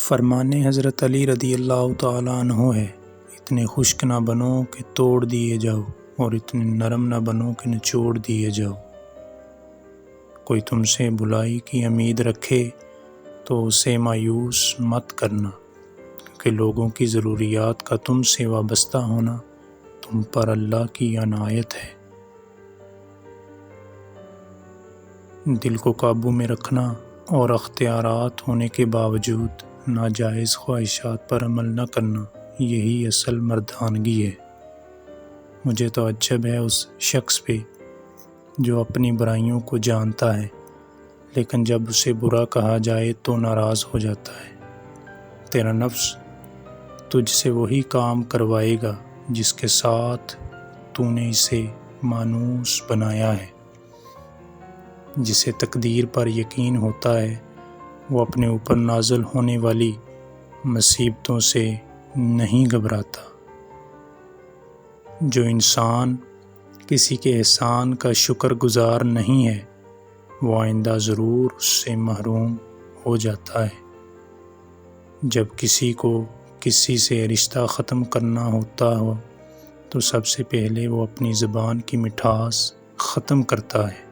فرمان حضرت علی رضی اللہ تعالیٰ عنہ ہے، اتنے خشک نہ بنو کہ توڑ دیے جاؤ اور اتنے نرم نہ بنو کہ نچوڑ دیے جاؤ۔ کوئی تم سے بلائی کی امید رکھے تو اسے مایوس مت کرنا، کیونکہ لوگوں کی ضروریات کا تم سے وابستہ ہونا تم پر اللہ کی عنایت ہے۔ دل کو قابو میں رکھنا اور اختیارات ہونے کے باوجود ناجائز خواہشات پر عمل نہ کرنا، یہی اصل مردانگی ہے۔ مجھے تعجب ہے اس شخص پہ جو اپنی برائیوں کو جانتا ہے لیکن جب اسے برا کہا جائے تو ناراض ہو جاتا ہے۔ تیرا نفس تجھ سے وہی کام کروائے گا جس کے ساتھ تو نے اسے مانوس بنایا ہے۔ جسے تقدیر پر یقین ہوتا ہے وہ اپنے اوپر نازل ہونے والی مصیبتوں سے نہیں گھبراتا۔ جو انسان کسی کے احسان کا شکر گزار نہیں ہے وہ آئندہ ضرور اس سے محروم ہو جاتا ہے۔ جب کسی کو کسی سے رشتہ ختم کرنا ہوتا ہو تو سب سے پہلے وہ اپنی زبان کی مٹھاس ختم کرتا ہے۔